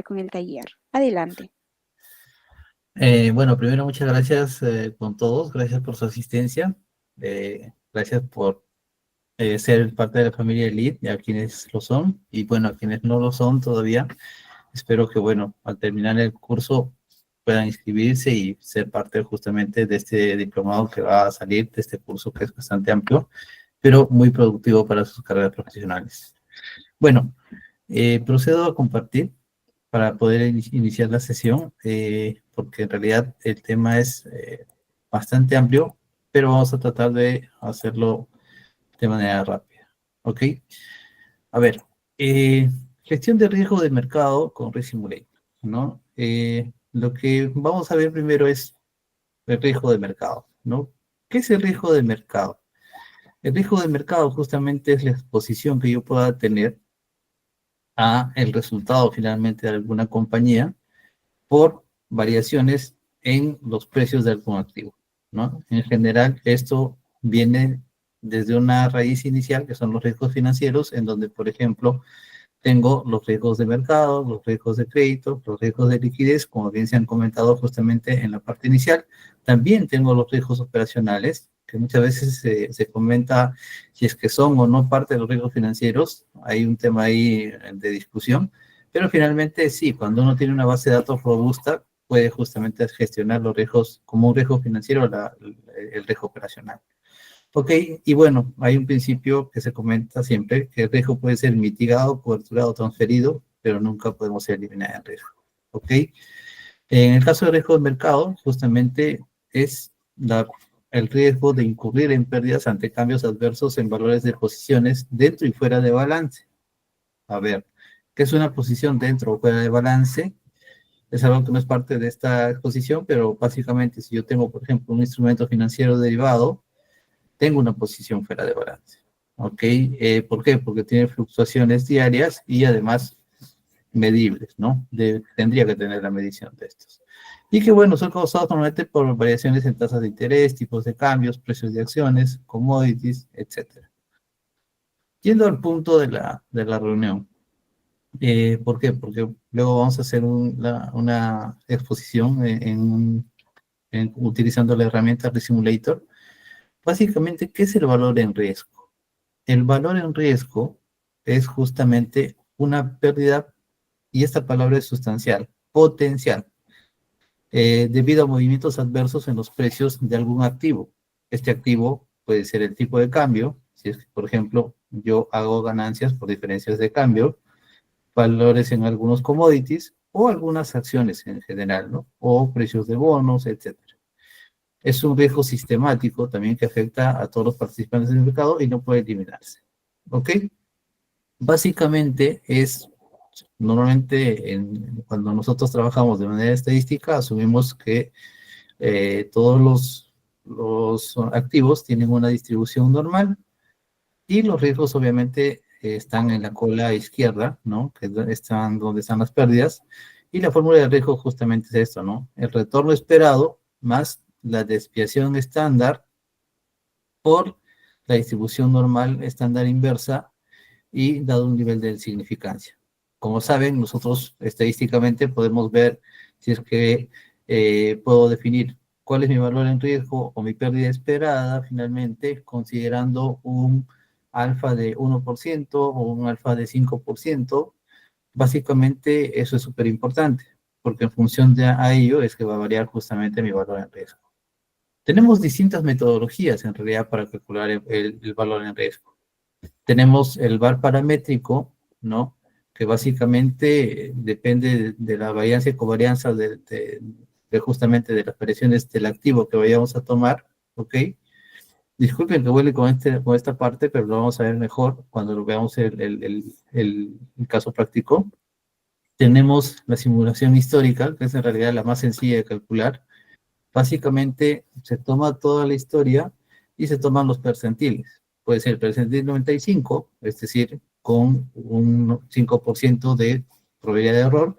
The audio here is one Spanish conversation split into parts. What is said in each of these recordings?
con el taller. Adelante. Bueno, primero muchas gracias con todos, gracias por su asistencia, gracias por ser parte de la familia Elite, y a quienes lo son, y bueno, a quienes no lo son todavía, espero que bueno, al terminar el curso puedan inscribirse y ser parte justamente de este diplomado que va a salir de este curso que es bastante amplio, pero muy productivo para sus carreras profesionales. Bueno, procedo a compartir para poder iniciar la sesión, porque en realidad el tema es bastante amplio, pero vamos a tratar de hacerlo de manera rápida. ¿Ok? A ver, gestión de riesgo de mercado con Risk Simulator, ¿no? Lo que vamos a ver primero es el riesgo de mercado, ¿no? ¿Qué es el riesgo de mercado? El riesgo de mercado justamente es la exposición que yo pueda tener a el resultado finalmente de alguna compañía por variaciones en los precios de algún activo, ¿no? En general, esto viene desde una raíz inicial, que son los riesgos financieros, en donde, por ejemplo, tengo los riesgos de mercado, los riesgos de crédito, los riesgos de liquidez, como bien se han comentado justamente en la parte inicial. También tengo los riesgos operacionales, que muchas veces se comenta si es que son o no parte de los riesgos financieros. Hay un tema ahí de discusión, pero finalmente sí, cuando uno tiene una base de datos robusta, puede justamente gestionar los riesgos como un riesgo financiero, el riesgo operacional. Ok, y bueno, hay un principio que se comenta siempre, que el riesgo puede ser mitigado, coberturado, transferido, pero nunca podemos eliminar el riesgo. Ok, en el caso de riesgo de mercado, justamente es el riesgo de incurrir en pérdidas ante cambios adversos en valores de posiciones dentro y fuera de balance. A ver, ¿qué es una posición dentro o fuera de balance? Es algo que no es parte de esta exposición, pero básicamente si yo tengo, por ejemplo, un instrumento financiero derivado, tengo una posición fuera de balance. ¿Ok? ¿Por qué? Porque tiene fluctuaciones diarias y además medibles, ¿no? Tendría que tener la medición de estos. Y que, bueno, son causados normalmente por variaciones en tasas de interés, tipos de cambios, precios de acciones, commodities, etc. Yendo al punto de la reunión. ¿Por qué? Porque luego vamos a hacer una exposición utilizando la herramienta Resimulator. Básicamente, ¿qué es el valor en riesgo? El valor en riesgo es justamente una pérdida, y esta palabra es sustancial, potencial, debido a movimientos adversos en los precios de algún activo. Este activo puede ser el tipo de cambio, si es que, por ejemplo, yo hago ganancias por diferencias de cambio, valores en algunos commodities o algunas acciones en general, ¿no? O precios de bonos, etcétera. Es un riesgo sistemático también que afecta a todos los participantes del mercado y no puede eliminarse. ¿Ok? Básicamente es, normalmente cuando nosotros trabajamos de manera estadística, asumimos que todos los activos tienen una distribución normal y los riesgos obviamente están en la cola izquierda, ¿no? Que están donde están las pérdidas. Y la fórmula de riesgo justamente es esto, ¿no? El retorno esperado más la desviación estándar por la distribución normal estándar inversa y dado un nivel de significancia. Como saben, nosotros estadísticamente podemos ver si es que puedo definir cuál es mi valor en riesgo o mi pérdida esperada, finalmente, considerando un alfa de 1% o un alfa de 5%. Básicamente, eso es súper importante, porque en función de a ello es que va a variar justamente mi valor en riesgo. Tenemos distintas metodologías en realidad para calcular el valor en riesgo. Tenemos el VAR paramétrico, ¿no? Que básicamente depende de la varianza y covarianza de justamente de las variaciones del activo que vayamos a tomar, ¿ok? Disculpen que vuelve con esta parte, pero lo vamos a ver mejor cuando lo veamos el caso práctico. Tenemos la simulación histórica, que es en realidad la más sencilla de calcular. Básicamente se toma toda la historia y se toman los percentiles. Puede ser el percentil 95, es decir, con un 5% de probabilidad de error,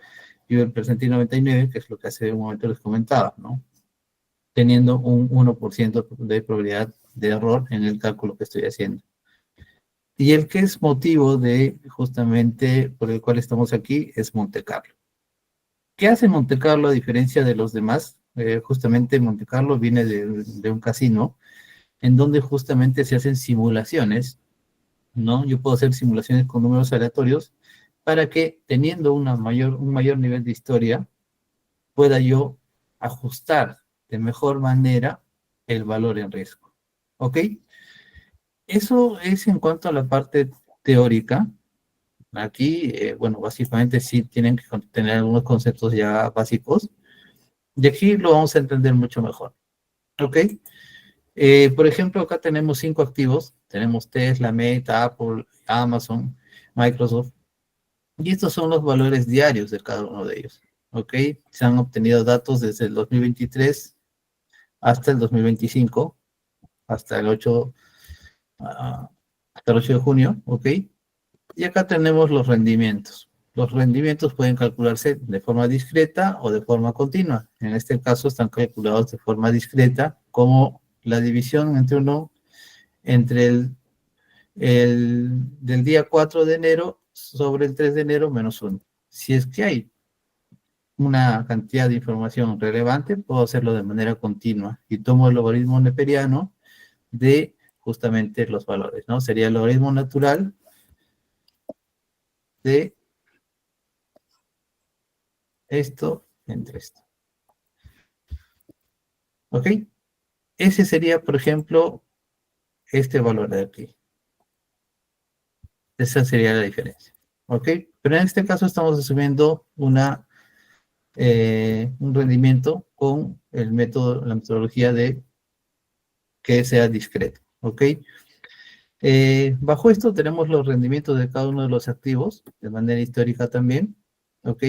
y el percentil 99, que es lo que hace un momento les comentaba, ¿no? Teniendo un 1% de probabilidad de error en el cálculo que estoy haciendo. Y el que es motivo de justamente por el cual estamos aquí es Monte Carlo. ¿Qué hace Monte Carlo a diferencia de los demás? Justamente Monte Carlo viene de un casino en donde justamente se hacen simulaciones, ¿no? Yo puedo hacer simulaciones con números aleatorios para que teniendo un mayor nivel de historia, pueda yo ajustar de mejor manera el valor en riesgo. ¿Ok? Eso es en cuanto a la parte teórica. Aquí, bueno, básicamente sí tienen que tener algunos conceptos ya básicos. Y aquí lo vamos a entender mucho mejor. ¿Ok? Por ejemplo, acá tenemos 5 activos. Tenemos Tesla, Meta, Apple, Amazon, Microsoft. Y estos son los valores diarios de cada uno de ellos. ¿Ok? Se han obtenido datos desde el 2023 hasta el 2025, hasta el 8, ah, hasta el 8 de junio. ¿Ok? Y acá tenemos los rendimientos. Los rendimientos pueden calcularse de forma discreta o de forma continua. En este caso están calculados de forma discreta, como la división entre del día 4 de enero sobre el 3 de enero menos 1. Si es que hay una cantidad de información relevante, puedo hacerlo de manera continua y tomo el logaritmo neperiano de justamente los valores, ¿no? Sería el logaritmo natural de esto entre esto. ¿Ok? Ese sería, por ejemplo, este valor de aquí. Esa sería la diferencia. ¿Ok? Pero en este caso estamos asumiendo un rendimiento con el método, la metodología de que sea discreto. ¿Ok? Bajo esto tenemos los rendimientos de cada uno de los activos, de manera histórica también. ¿Ok?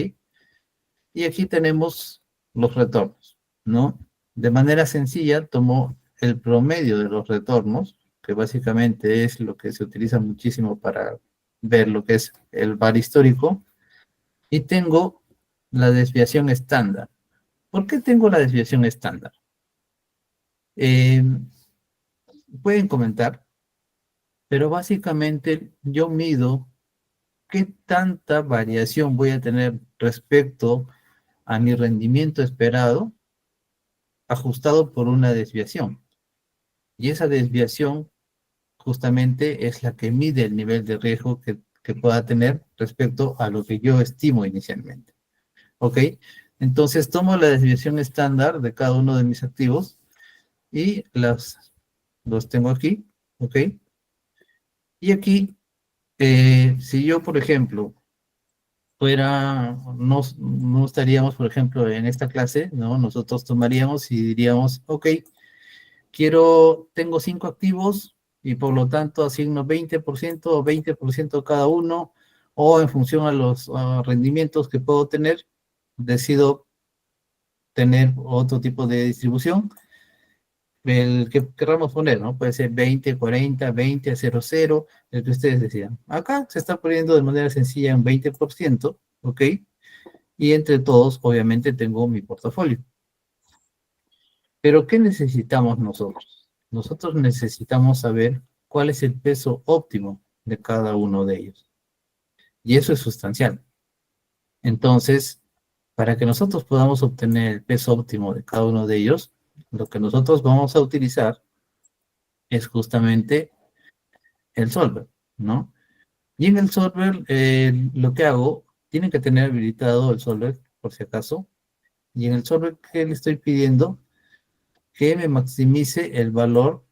Y aquí tenemos los retornos, ¿no? De manera sencilla, tomo el promedio de los retornos, que básicamente es lo que se utiliza muchísimo para ver lo que es el VAR histórico, y tengo la desviación estándar. ¿Por qué tengo la desviación estándar? Eh, pueden comentar, pero básicamente yo mido qué tanta variación voy a tener respecto a mi rendimiento esperado ajustado por una desviación. Y esa desviación justamente es la que mide el nivel de riesgo que pueda tener respecto a lo que yo estimo inicialmente. ¿Ok? Entonces tomo la desviación estándar de cada uno de mis activos y los tengo aquí. ¿Ok? Y aquí, si yo, por ejemplo, no estaríamos, por ejemplo, en esta clase, ¿no? Nosotros tomaríamos y diríamos, ok, tengo 5 activos y por lo tanto asigno 20% o 20% cada uno, o en función a los rendimientos que puedo tener, decido tener otro tipo de distribución, el que queramos poner, ¿no? Puede ser 20, 40, 20, 0, 0, el que ustedes decidan. Acá se está poniendo de manera sencilla en 20%, ¿ok? Y entre todos, obviamente, tengo mi portafolio. Pero ¿qué necesitamos nosotros? Nosotros necesitamos saber cuál es el peso óptimo de cada uno de ellos. Y eso es sustancial. Entonces, para que nosotros podamos obtener el peso óptimo de cada uno de ellos, lo que nosotros vamos a utilizar es justamente el solver, ¿no? Y en el solver, lo que hago, tienen que tener habilitado el solver, por si acaso. Y en el solver que le estoy pidiendo, que me maximice el valor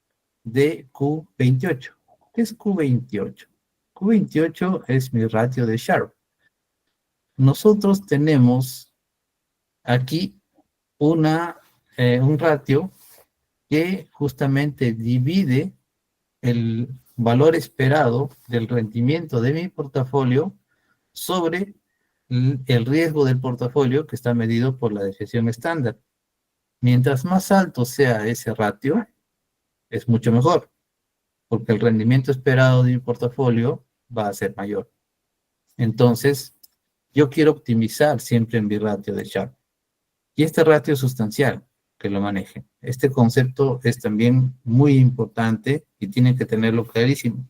de Q28. ¿Qué es Q28? Q28 es mi ratio de Sharpe. Nosotros tenemos aquí un ratio que justamente divide el valor esperado del rendimiento de mi portafolio sobre el riesgo del portafolio que está medido por la desviación estándar. Mientras más alto sea ese ratio, es mucho mejor, porque el rendimiento esperado de mi portafolio va a ser mayor. Entonces, yo quiero optimizar siempre en mi ratio de Sharpe. Y este ratio es sustancial que lo maneje. Este concepto es también muy importante y tienen que tenerlo clarísimo.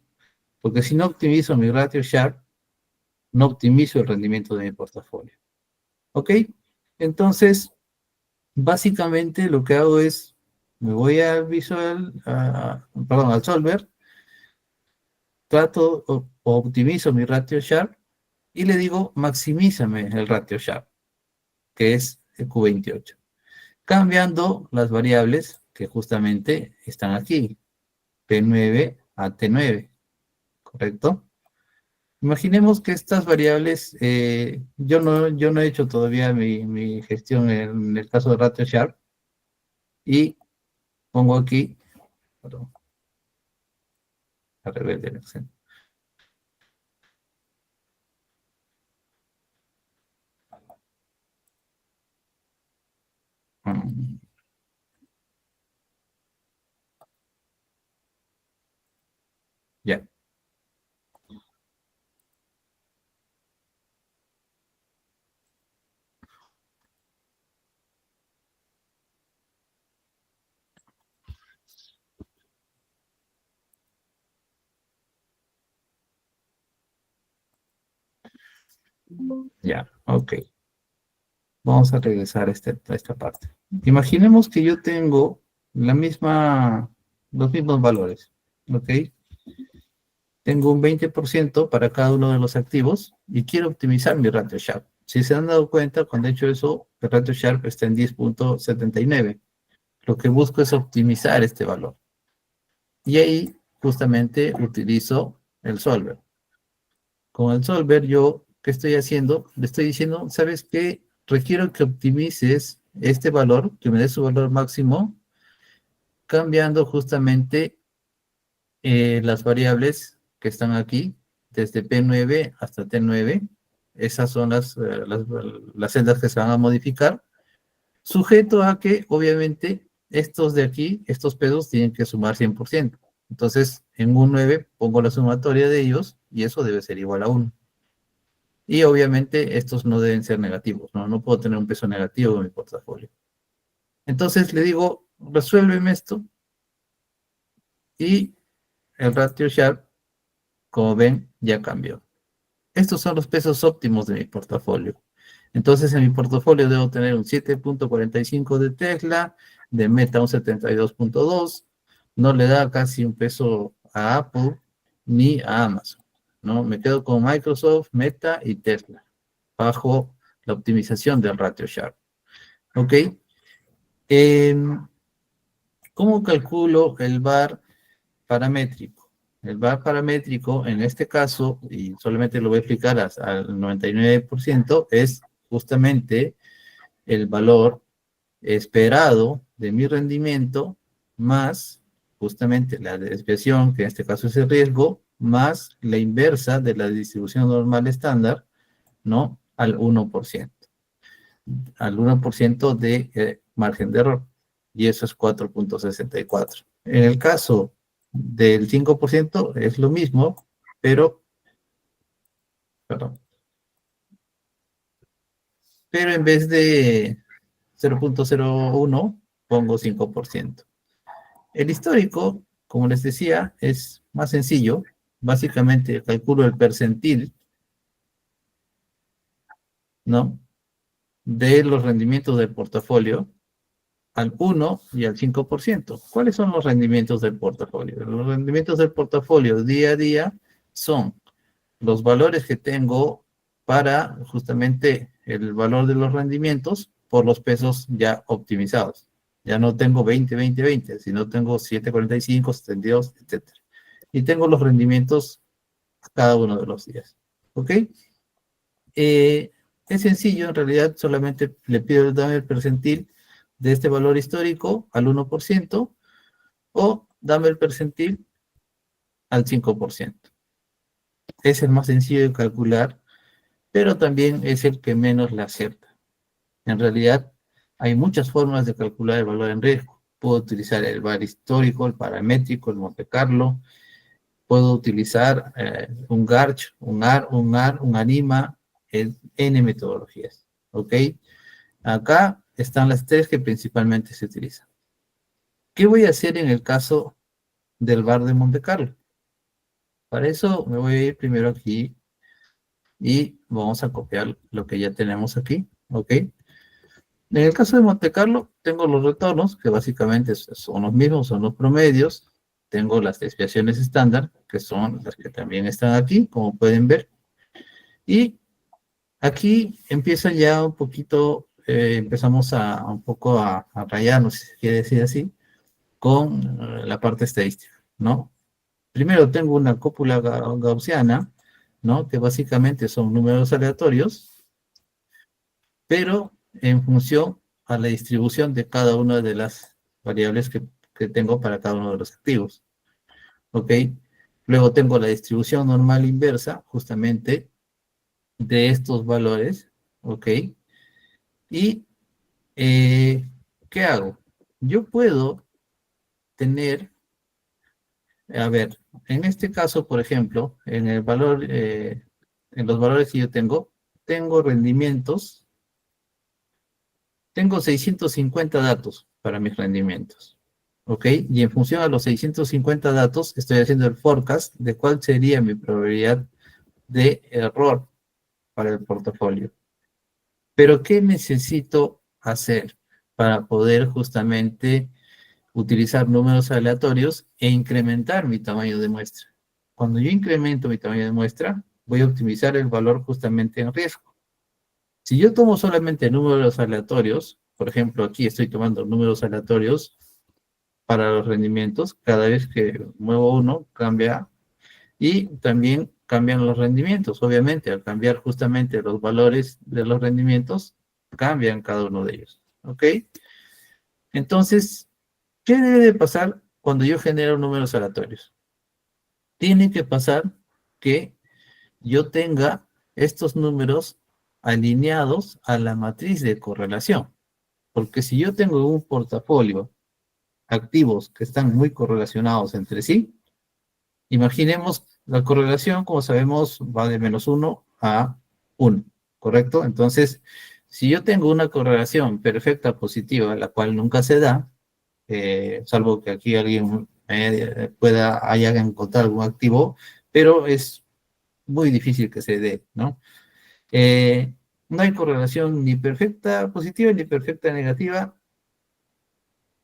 Porque si no optimizo mi ratio Sharpe, no optimizo el rendimiento de mi portafolio. ¿Ok? Entonces, básicamente lo que hago es, me voy al perdón, al Solver, trato o optimizo mi ratio Sharp y le digo, maximízame el ratio Sharp, que es el Q28, cambiando las variables que justamente están aquí, P9 a T9, ¿correcto? Imaginemos que estas variables, yo no he hecho todavía mi gestión en el caso de ratio Sharp y pongo aquí, perdón, al revés del acento. Mm, ya, ya, ok. Vamos a regresar a esta parte. Imaginemos que yo tengo los mismos valores, ¿ok? Tengo un 20% para cada uno de los activos y quiero optimizar mi ratio Sharp. Si se han dado cuenta, cuando he hecho eso, el ratio Sharp está en 10.79. Lo que busco es optimizar este valor. Y ahí justamente utilizo el solver. Con el solver yo, ¿qué estoy haciendo? Le estoy diciendo, ¿sabes qué? Requiero que optimices este valor, que me dé su valor máximo, cambiando justamente las variables que están aquí, desde P9 hasta T9. Esas son las celdas que se van a modificar, sujeto a que, obviamente, estos de aquí, estos pesos, tienen que sumar 100%. Entonces, en un 9 pongo la sumatoria de ellos y eso debe ser igual a 1. Y obviamente estos no deben ser negativos, ¿no? No puedo tener un peso negativo en mi portafolio. Entonces le digo, resuélveme esto y el ratio Sharp, como ven, ya cambió. Estos son los pesos óptimos de mi portafolio. Entonces, en mi portafolio debo tener un 7.45 de Tesla, de Meta un 72.2, no le da casi un peso a Apple ni a Amazon, ¿no? Me quedo con Microsoft, Meta y Tesla, bajo la optimización del ratio Sharp, ¿ok? Em, ¿Cómo calculo el VAR paramétrico? El VAR paramétrico, en este caso, y solamente lo voy a explicar al 99%, es justamente el valor esperado de mi rendimiento más justamente la desviación, que en este caso es el riesgo, más la inversa de la distribución normal estándar, ¿no? Al 1% de margen de error. Y eso es 4.64. En el caso del 5% es lo mismo, pero, perdón, pero en vez de 0.01 pongo 5%. El histórico, como les decía, es más sencillo. Básicamente calculo el percentil, ¿no? De los rendimientos del portafolio al 1 y al 5%. ¿Cuáles son los rendimientos del portafolio? Los rendimientos del portafolio día a día son los valores que tengo para justamente el valor de los rendimientos por los pesos ya optimizados. Ya no tengo 20, 20, 20, sino tengo 7.45, 72, etcétera. Y tengo los rendimientos cada uno de los días. ¿Ok? Eh, es sencillo, en realidad solamente le pido dame el percentil de este valor histórico al 1% o dame el percentil al 5%. Es el más sencillo de calcular, pero también es el que menos le acierta. En realidad, hay muchas formas de calcular el valor en riesgo. Puedo utilizar el VAR histórico, el paramétrico, el Monte Carlo. Puedo utilizar un GARCH, un ANIMA, N metodologías. ¿Ok? Acá están las tres que principalmente se utilizan. ¿Qué voy a hacer en el caso del VAR de Monte Carlo? Para eso me voy a ir primero aquí y vamos a copiar lo que ya tenemos aquí. ¿Ok? En el caso de Monte Carlo, tengo los retornos, que básicamente son los mismos, son los promedios. Tengo las desviaciones estándar, que son las que también están aquí, como pueden ver. Y aquí empieza ya un poquito, empezamos a un poco a rayarnos, si se quiere decir así, con la parte estadística, ¿no? Primero tengo una cópula gaussiana, ¿no? Que básicamente son números aleatorios, pero en función a la distribución de cada una de las variables que tengo para cada uno de los activos, ¿ok? Luego tengo la distribución normal inversa, justamente, de estos valores, ¿ok? Y, ¿qué hago? Yo puedo tener, a ver, en este caso, por ejemplo, en el valor, en los valores que yo tengo rendimientos, tengo 650 datos para mis rendimientos, ¿ok? Y en función a los 650 datos, estoy haciendo el forecast de cuál sería mi probabilidad de error para el portafolio. Pero, ¿qué necesito hacer para poder justamente utilizar números aleatorios e incrementar mi tamaño de muestra? Cuando yo incremento mi tamaño de muestra, voy a optimizar el valor justamente en riesgo. Si yo tomo solamente números aleatorios, por ejemplo, aquí estoy tomando números aleatorios para los rendimientos, cada vez que muevo uno, cambia, y también cambian los rendimientos. Obviamente, al cambiar justamente los valores de los rendimientos, cambian cada uno de ellos. ¿Ok? Entonces, ¿qué debe de pasar cuando yo genero números aleatorios? Tiene que pasar que yo tenga estos números alineados a la matriz de correlación. Porque si yo tengo un portafolio activos que están muy correlacionados entre sí, imaginemos la correlación, como sabemos, va de -1 a 1, ¿correcto? Entonces, si yo tengo una correlación perfecta positiva, la cual nunca se da, salvo que aquí alguien haya encontrado algún activo, pero es muy difícil que se dé, ¿no? No hay correlación ni perfecta positiva ni perfecta negativa,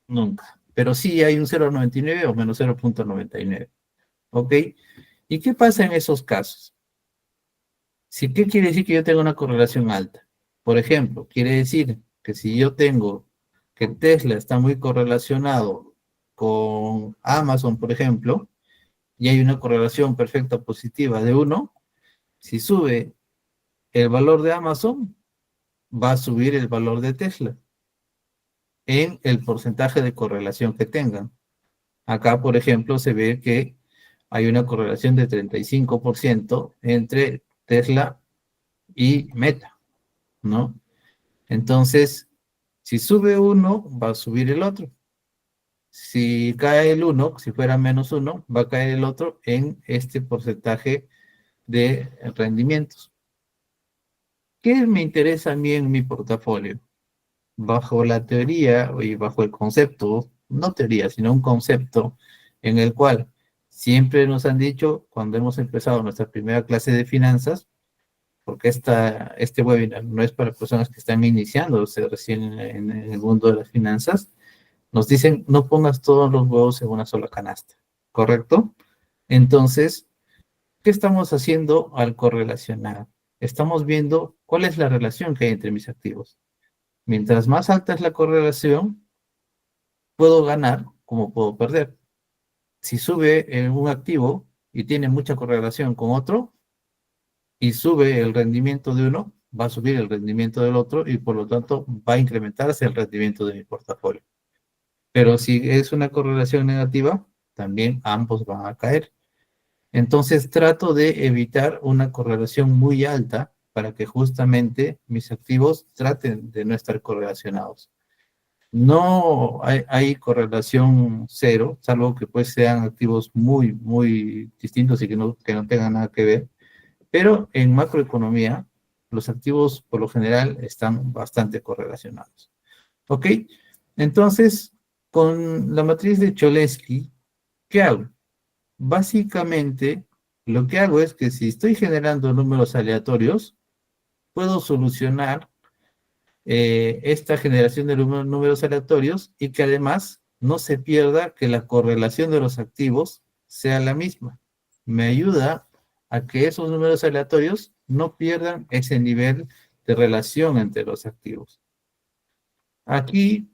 nunca. Pero sí hay un 0,99 o menos 0,99. ¿Ok? ¿Y qué pasa en esos casos? ¿Qué quiere decir que yo tengo una correlación alta? Por ejemplo, quiere decir que si yo tengo que Tesla está muy correlacionado con Amazon, por ejemplo, y hay una correlación perfecta positiva de 1, si sube el valor de Amazon, va a subir el valor de Tesla en el porcentaje de correlación que tengan. Acá, por ejemplo, se ve que hay una correlación de 35% entre Tesla y Meta, ¿no? Entonces, si sube uno, va a subir el otro. Si cae el uno, si fuera -1, va a caer el otro en este porcentaje de rendimientos. ¿Qué me interesa a mí en mi portafolio? Bajo la teoría y bajo el concepto, no teoría, sino un concepto en el cual siempre nos han dicho, cuando hemos empezado nuestra primera clase de finanzas, porque este webinar no es para personas que están iniciándose recién en el mundo de las finanzas, nos dicen, no pongas todos los huevos en una sola canasta, ¿correcto? Entonces, ¿qué estamos haciendo al correlacionar? Estamos viendo cuál es la relación que hay entre mis activos. Mientras más alta es la correlación, puedo ganar como puedo perder. Si sube en un activo y tiene mucha correlación con otro, y sube el rendimiento de uno, va a subir el rendimiento del otro y por lo tanto va a incrementarse el rendimiento de mi portafolio. Pero si es una correlación negativa, también ambos van a caer. Entonces trato de evitar una correlación muy alta para que justamente mis activos traten de no estar correlacionados. No hay correlación cero, salvo que pues sean activos muy, muy distintos y que no tengan nada que ver. Pero en macroeconomía, los activos por lo general están bastante correlacionados. ¿Ok? Entonces, con la matriz de Cholesky, ¿qué hago? Básicamente, lo que hago es que si estoy generando números aleatorios, puedo solucionar esta generación de números aleatorios y que además no se pierda que la correlación de los activos sea la misma. Me ayuda a que esos números aleatorios no pierdan ese nivel de relación entre los activos. Aquí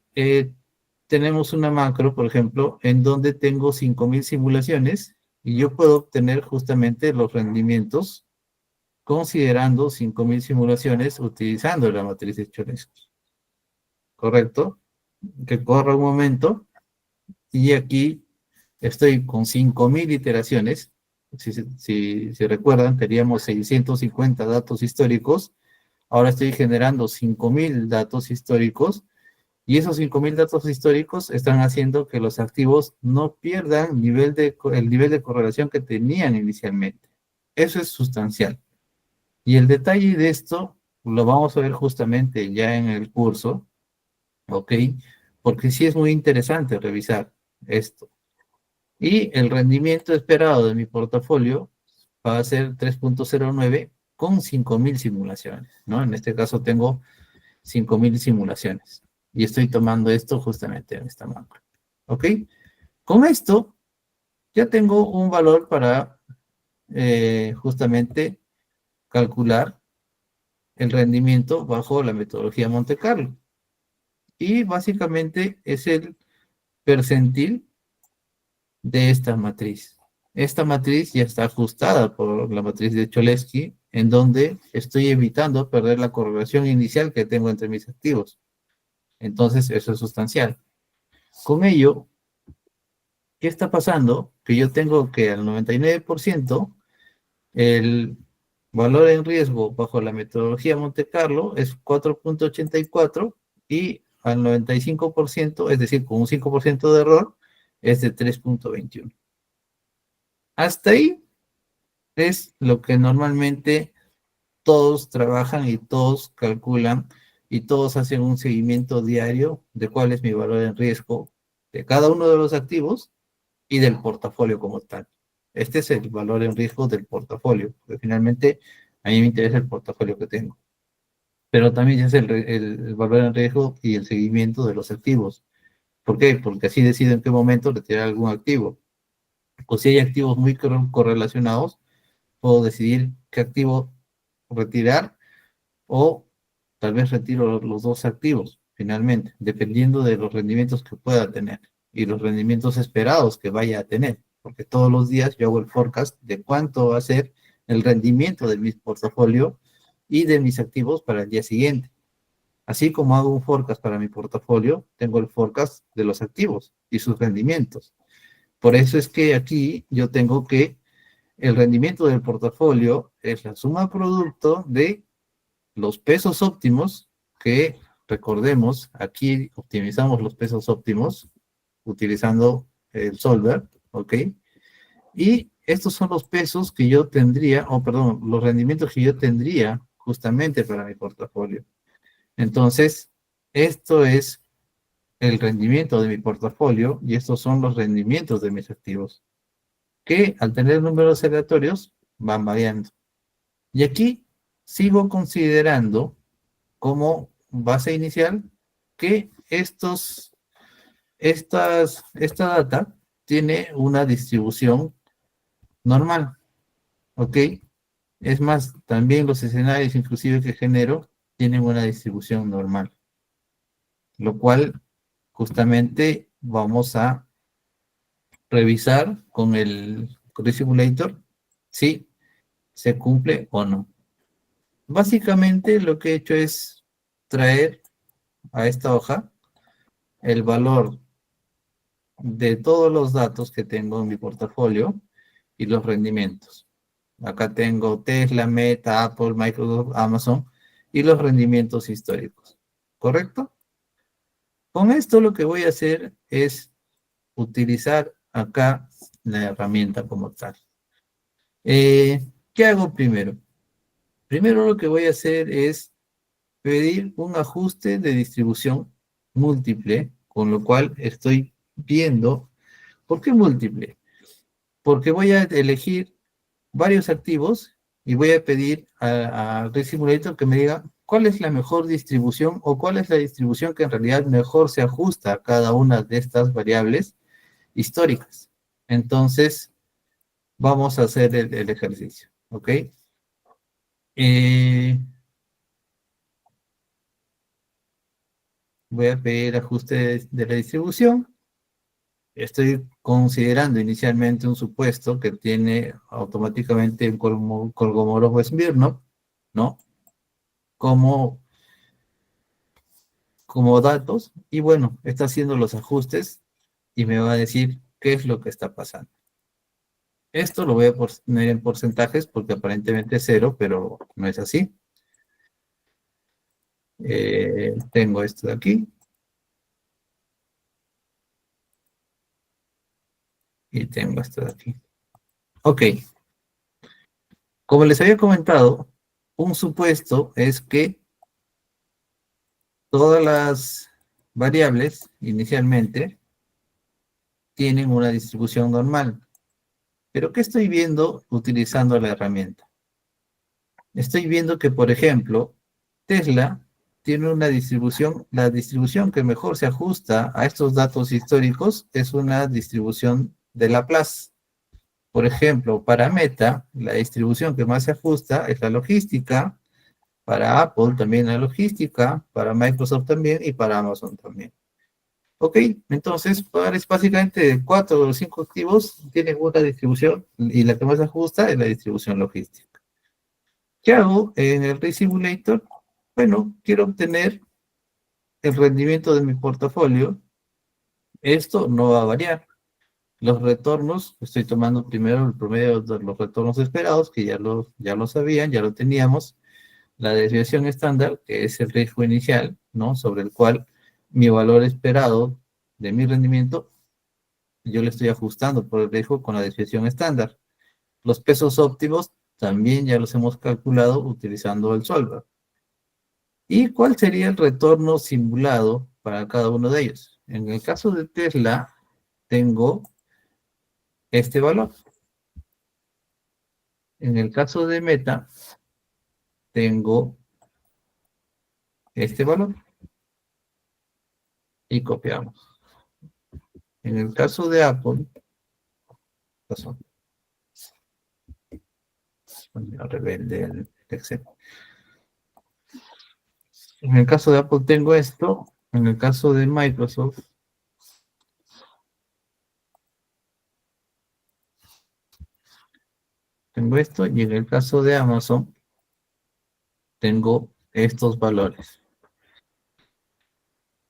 tenemos una macro, por ejemplo, en donde tengo 5.000 simulaciones y yo puedo obtener justamente los rendimientos considerando 5.000 simulaciones utilizando la matriz de Cholesky. ¿Correcto? Que corra un momento y aquí estoy con 5.000 iteraciones. Si recuerdan, teníamos 650 datos históricos. Ahora estoy generando 5.000 datos históricos y esos 5.000 datos históricos están haciendo que los activos no pierdan el nivel de correlación que tenían inicialmente. Eso es sustancial. Y el detalle de esto lo vamos a ver justamente ya en el curso, ¿ok? Porque sí es muy interesante revisar esto. Y el rendimiento esperado de mi portafolio va a ser 3.09 con 5.000 simulaciones, ¿no? En este caso tengo 5.000 simulaciones. Y estoy tomando esto justamente en esta macro. ¿Ok? Con esto ya tengo un valor para justamente calcular el rendimiento bajo la metodología Monte Carlo. Y básicamente es el percentil de esta matriz. Esta matriz ya está ajustada por la matriz de Cholesky, en donde estoy evitando perder la correlación inicial que tengo entre mis activos. Entonces, eso es sustancial. Con ello, ¿qué está pasando? Que yo tengo que al 99% el valor en riesgo bajo la metodología Monte Carlo es 4.84 y al 95%, es decir, con un 5% de error, es de 3.21. Hasta ahí es lo que normalmente todos trabajan y todos calculan y todos hacen un seguimiento diario de cuál es mi valor en riesgo de cada uno de los activos y del portafolio como tal. Este es el valor en riesgo del portafolio, porque finalmente a mí me interesa el portafolio que tengo. Pero también es el valor en riesgo y el seguimiento de los activos. ¿Por qué? Porque así decido en qué momento retirar algún activo. O si hay activos muy correlacionados, puedo decidir qué activo retirar o tal vez retiro los dos activos, finalmente, dependiendo de los rendimientos que pueda tener y los rendimientos esperados que vaya a tener, porque todos los días yo hago el forecast de cuánto va a ser el rendimiento de mi portafolio y de mis activos para el día siguiente. Así como hago un forecast para mi portafolio, tengo el forecast de los activos y sus rendimientos. Por eso es que aquí yo tengo que el rendimiento del portafolio es la suma producto de los pesos óptimos, que recordemos, aquí optimizamos los pesos óptimos utilizando el solver, ¿ok? Y estos son los pesos que yo tendría, o perdón, los rendimientos que yo tendría justamente para mi portafolio. Entonces, esto es el rendimiento de mi portafolio y estos son los rendimientos de mis activos, que al tener números aleatorios van variando. Y aquí sigo considerando como base inicial que esta data tiene una distribución normal, ¿ok? Es más, también los escenarios inclusive que genero tienen una distribución normal, lo cual justamente vamos a revisar con el Simulator si se cumple o no. Básicamente lo que he hecho es traer a esta hoja el valor de todos los datos que tengo en mi portafolio y los rendimientos. Acá tengo Tesla, Meta, Apple, Microsoft, Amazon y los rendimientos históricos. ¿Correcto? Con esto lo que voy a hacer es utilizar acá la herramienta como tal. ¿Qué hago primero? Primero lo que voy a hacer es pedir un ajuste de distribución múltiple, con lo cual estoy viendo. ¿Por qué múltiple? Porque voy a elegir varios activos y voy a pedir a Risk Simulator que me diga cuál es la mejor distribución o cuál es la distribución que en realidad mejor se ajusta a cada una de estas variables históricas. Entonces, vamos a hacer el ejercicio, ¿ok? Eh, Voy a pedir ajuste de la distribución. Estoy considerando inicialmente un supuesto que tiene automáticamente un Kolmogorov-Smirnov, ¿no? Como, como datos, y bueno, está haciendo los ajustes y me va a decir qué es lo que está pasando. Esto lo voy a poner en porcentajes porque aparentemente es cero, pero no es así. Tengo esto de aquí y tengo esto de aquí. Ok, como les había comentado, un supuesto es que todas las variables inicialmente tienen una distribución normal. Pero ¿qué estoy viendo utilizando la herramienta? Estoy viendo que, por ejemplo, Tesla tiene una distribución, la distribución que mejor se ajusta a estos datos históricos es una distribución de Laplace. Por ejemplo, para Meta, la distribución que más se ajusta es la logística, para Apple también la logística, para Microsoft también y para Amazon también. Ok, entonces, básicamente 4 o 5 activos tienen una distribución y la que más se ajusta es la distribución logística. ¿Qué hago en el Ray Simulator? Bueno, quiero obtener el rendimiento de mi portafolio. Esto no va a variar. Los retornos, estoy tomando primero el promedio de los retornos esperados, que ya lo sabían, ya lo teníamos. La desviación estándar, que es el riesgo inicial, ¿no? Sobre el cual mi valor esperado de mi rendimiento, yo le estoy ajustando por el riesgo con la desviación estándar. Los pesos óptimos también ya los hemos calculado utilizando el solver. ¿Y cuál sería el retorno simulado para cada uno de ellos? En el caso de Tesla, tengo este valor. En el caso de Meta, tengo este valor. Y copiamos. En el caso de Apple, pasó. Rebelde el Excel. En el caso de Apple tengo esto. En el caso de Microsoft, tengo esto. Y en el caso de Amazon, tengo estos valores.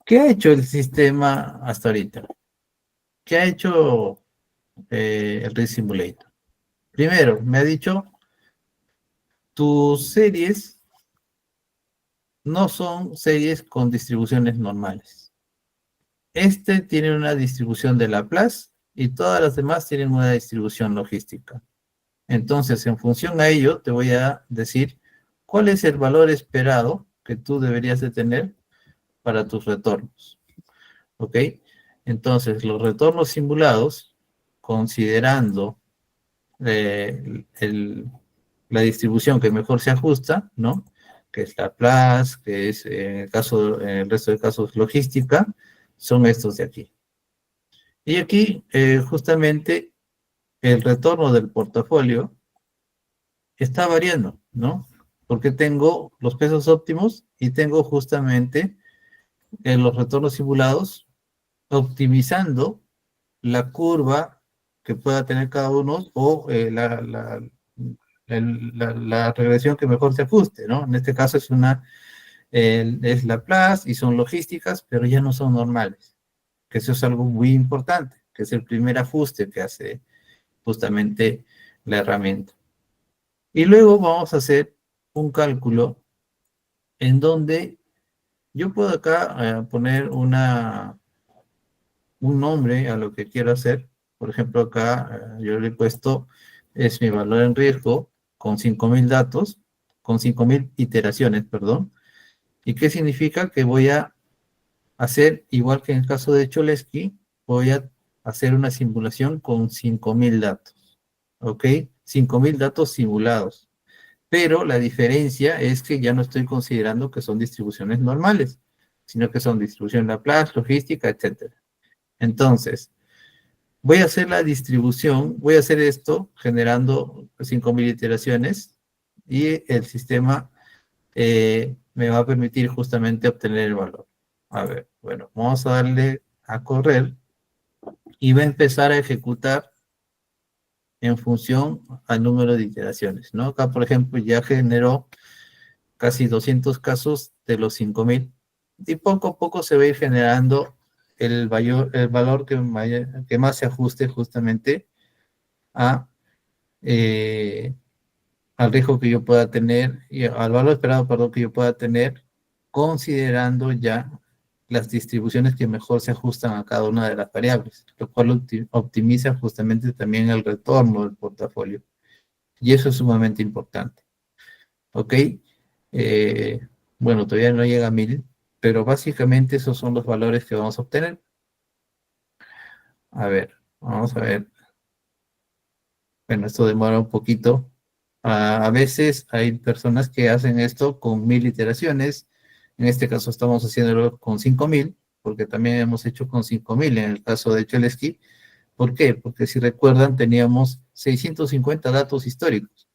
¿Qué ha hecho el sistema hasta ahorita? ¿Qué ha hecho el Rig Simulator? Primero, me ha dicho, tus series no son series con distribuciones normales. Este tiene una distribución de Laplace y todas las demás tienen una distribución logística. Entonces, en función a ello, te voy a decir cuál es el valor esperado que tú deberías de tener para tus retornos. ¿Ok? Entonces, los retornos simulados, considerando la distribución que mejor se ajusta, ¿no? Que es Laplace, que es en el resto de casos logística, son estos de aquí. Y aquí, justamente, el retorno del portafolio está variando, ¿no? Porque tengo los pesos óptimos y tengo justamente los retornos simulados optimizando la curva que pueda tener cada uno o la regresión que mejor se ajuste, ¿no? En este caso es Laplace y son logísticas, pero ya no son normales, que eso es algo muy importante, que es el primer ajuste que hace justamente la herramienta. Y luego vamos a hacer un cálculo en donde yo puedo acá poner un nombre a lo que quiero hacer. Por ejemplo, acá yo le he puesto, es mi valor en riesgo con 5.000 datos, con 5.000 iteraciones, perdón. ¿Y qué significa? Que voy a hacer, igual que en el caso de Cholesky, voy a hacer una simulación con 5.000 datos. ¿Ok? 5.000 datos simulados. pero la diferencia es que ya no estoy considerando que son distribuciones normales, sino que son distribución Laplace, logística, etcétera. Entonces, voy a hacer la distribución, voy a hacer esto generando 5.000 iteraciones y el sistema me va a permitir justamente obtener el valor. A ver, bueno, vamos a darle a correr y va a empezar a ejecutar en función al número de iteraciones, ¿no? Acá, por ejemplo, ya generó casi 200 casos de los 5.000 y poco a poco se va a ir generando el valor que más se ajuste justamente a, eh, al riesgo que yo pueda tener y al valor esperado, perdón, que yo pueda tener, considerando ya las distribuciones que mejor se ajustan a cada una de las variables, lo cual optimiza justamente también el retorno del portafolio. Y eso es sumamente importante. ¿Ok? Eh, bueno, todavía no llega a 1.000, pero básicamente esos son los valores que vamos a obtener. A ver, vamos a ver. Bueno, esto demora un poquito. A veces hay personas que hacen esto con 1.000 iteraciones. En este caso estamos haciéndolo con 5.000, porque también hemos hecho con 5.000 en el caso de Cholesky. ¿Por qué? Porque si recuerdan teníamos 650 datos históricos.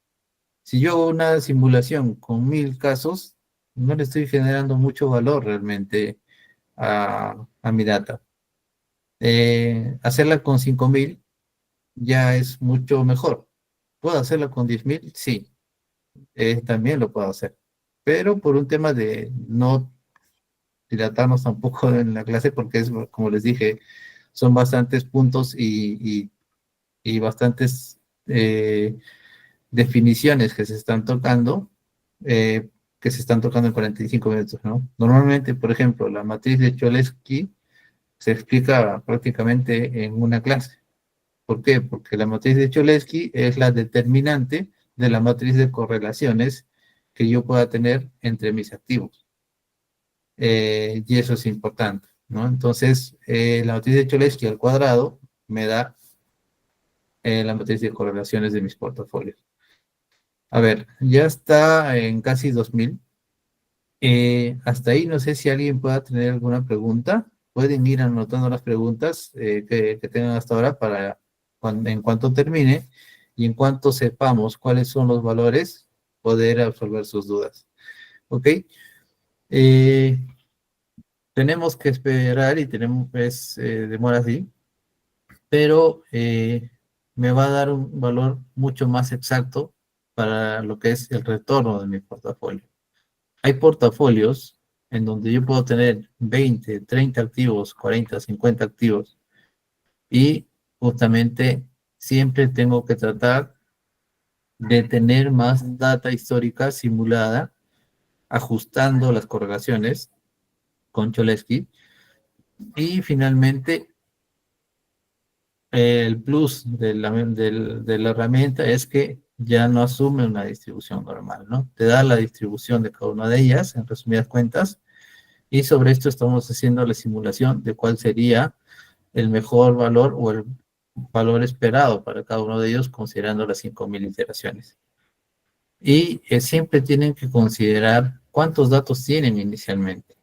Si yo hago una simulación con 1.000 casos, no le estoy generando mucho valor realmente a mi data. Hacerla con 5.000 ya es mucho mejor. ¿Puedo hacerla con 10.000? Sí, también lo puedo hacer. Pero por un tema de no dilatarnos tampoco en la clase, porque es, como les dije, son bastantes puntos y bastantes definiciones que se están tocando, eh, que se están tocando en 45 minutos, ¿no? Normalmente, por ejemplo, la matriz de Cholesky se explica prácticamente en una clase. ¿Por qué? Porque la matriz de Cholesky es la determinante de la matriz de correlaciones que yo pueda tener entre mis activos. Y eso es importante, ¿no? Entonces, la matriz de Cholesky al cuadrado me da la matriz de correlaciones de mis portafolios. A ver, ya está en casi 2.000. Hasta ahí no sé si alguien pueda tener alguna pregunta. Pueden ir anotando las preguntas que tengan hasta ahora para en cuanto termine y en cuanto sepamos cuáles son los valores, poder resolver sus dudas. ¿Ok? Eh, tenemos que esperar y tenemos, demora así, pero me va a dar un valor mucho más exacto para lo que es el retorno de mi portafolio. Hay portafolios en donde yo puedo tener 20, 30 activos, 40, 50 activos y justamente siempre tengo que tratar de tener más data histórica simulada, ajustando las correlaciones con Cholesky y finalmente el plus de la herramienta es que ya no asume una distribución normal, ¿no? Te da la distribución de cada una de ellas, en resumidas cuentas, y sobre esto estamos haciendo la simulación de cuál sería el mejor valor o el valor esperado para cada uno de ellos, considerando las 5.000 iteraciones. Y siempre tienen que considerar cuántos datos tienen inicialmente,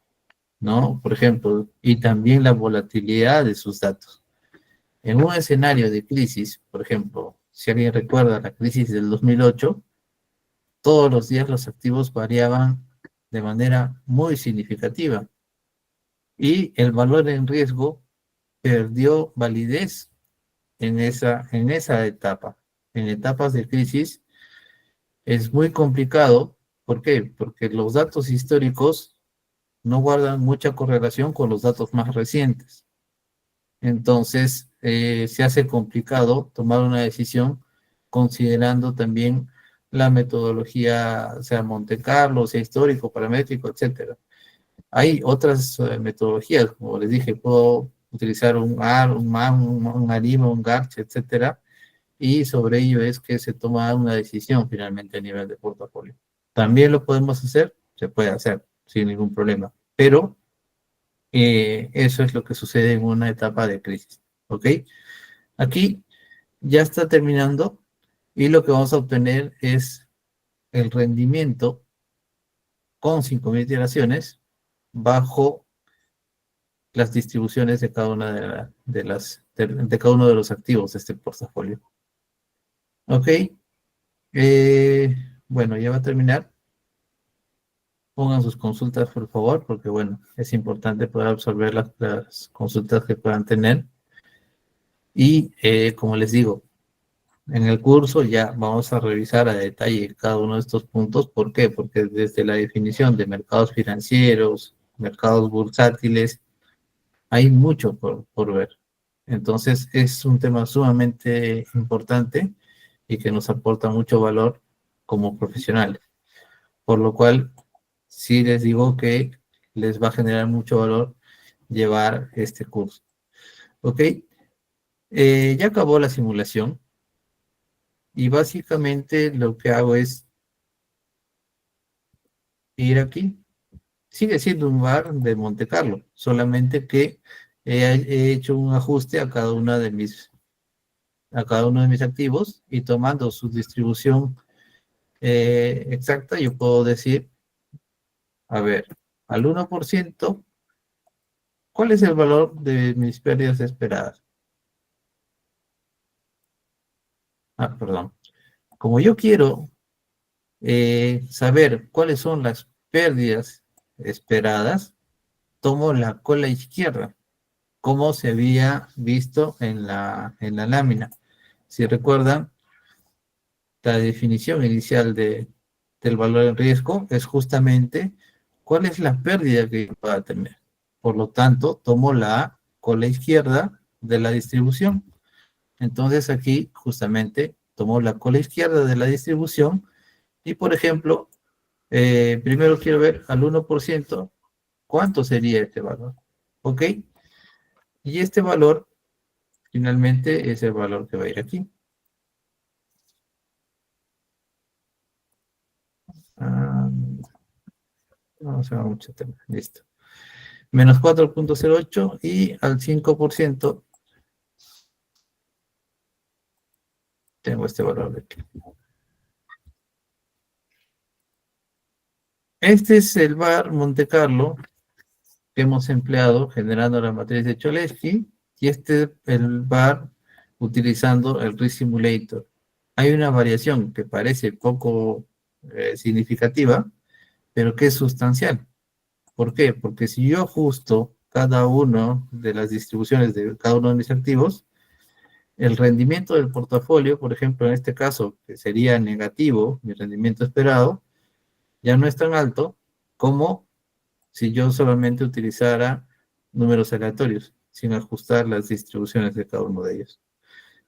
¿no? Por ejemplo, y también la volatilidad de sus datos. En un escenario de crisis, por ejemplo, si alguien recuerda la crisis del 2008, todos los días los activos variaban de manera muy significativa y el valor en riesgo perdió validez en esa etapa. En etapas de crisis es muy complicado. ¿Por qué? Porque los datos históricos no guardan mucha correlación con los datos más recientes. Entonces, se hace complicado tomar una decisión considerando también la metodología, sea Monte Carlo, sea histórico, paramétrico, etcétera. Hay otras metodologías, como les dije, puedo utilizar un AR, un MAN, un ARIMA, un GARCH, etcétera, y sobre ello es que se toma una decisión finalmente a nivel de portafolio. También lo podemos hacer, se puede hacer sin ningún problema, pero eso es lo que sucede en una etapa de crisis, ¿ok? Aquí ya está terminando y lo que vamos a obtener es el rendimiento con 5.000 iteraciones bajo las distribuciones de cada una de cada uno de los activos de este portafolio. Ok, bueno, ya va a terminar. Pongan sus consultas, por favor, porque bueno, es importante poder absorber las consultas que puedan tener. Y como les digo, en el curso ya vamos a revisar a detalle cada uno de estos puntos. ¿Por qué? Porque desde la definición de mercados financieros, mercados bursátiles, hay mucho por ver. Entonces es un tema sumamente importante y que nos aporta mucho valor como profesionales. Por lo cual, sí les digo que les va a generar mucho valor llevar este curso. ¿Ok? Ya acabó la simulación y básicamente lo que hago es ir aquí. Sigue siendo un bar de Monte Carlo, solamente que he hecho un ajuste a cada uno de mis activos y tomando su distribución exacta, yo puedo decir, a ver, al 1%, ¿cuál es el valor de mis pérdidas esperadas? Ah, perdón. Como yo quiero saber cuáles son las pérdidas esperadas, tomo la cola izquierda, como se había visto en la lámina. Si recuerdan, la definición inicial del valor de riesgo es justamente cuál es la pérdida que va a tener. Por lo tanto, tomo la cola izquierda de la distribución. Entonces aquí justamente tomo la cola izquierda de la distribución y, por ejemplo, primero quiero ver al 1%, ¿cuánto sería este valor? ¿Ok? Y este valor finalmente es el valor que va a ir aquí. Ah, no se va mucho tema. Listo. Menos 4,08 y al 5% tengo este valor de aquí. Este es el bar Monte Carlo que hemos empleado generando la matriz de Cholesky y este es el bar utilizando el Risk Simulator. Hay una variación que parece poco significativa, pero que es sustancial. ¿Por qué? Porque si yo ajusto cada una de las distribuciones de cada uno de mis activos, el rendimiento del portafolio, por ejemplo, en este caso, que sería negativo, mi rendimiento esperado, ya no es tan alto como si yo solamente utilizara números aleatorios, sin ajustar las distribuciones de cada uno de ellos.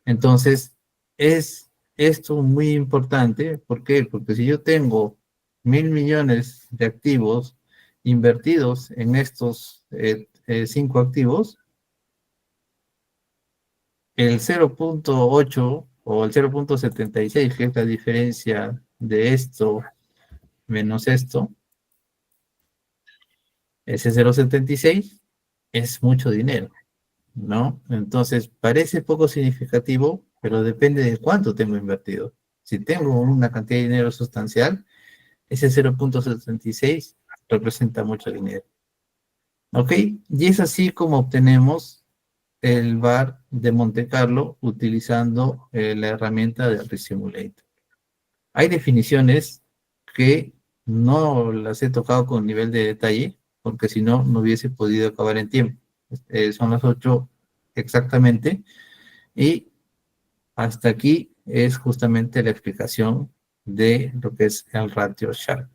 Entonces, es esto muy importante. ¿Por qué? Porque si yo tengo 1.000 millones de activos invertidos en estos 5 activos, el 0,8 o el 0,76, que es la diferencia de esto menos esto, ese 0,76 es mucho dinero, ¿no? Entonces, parece poco significativo, pero depende de cuánto tengo invertido. Si tengo una cantidad de dinero sustancial, ese 0,76 representa mucho dinero. ¿Ok? Y es así como obtenemos el VAR de Monte Carlo utilizando la herramienta de Risk Simulator. Hay definiciones que no las he tocado con nivel de detalle, porque si no, no hubiese podido acabar en tiempo. Son las 8 exactamente, y hasta aquí es justamente la explicación de lo que es el ratio Sharpe.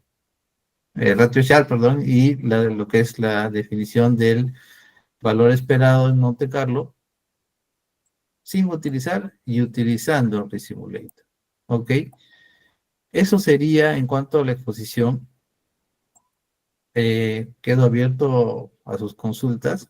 Ratio Sharpe, perdón, y lo que es la definición del valor esperado en Monte Carlo, sin utilizar y utilizando Risk Simulator. ¿Ok? Eso sería en cuanto a la exposición. Quedo abierto a sus consultas.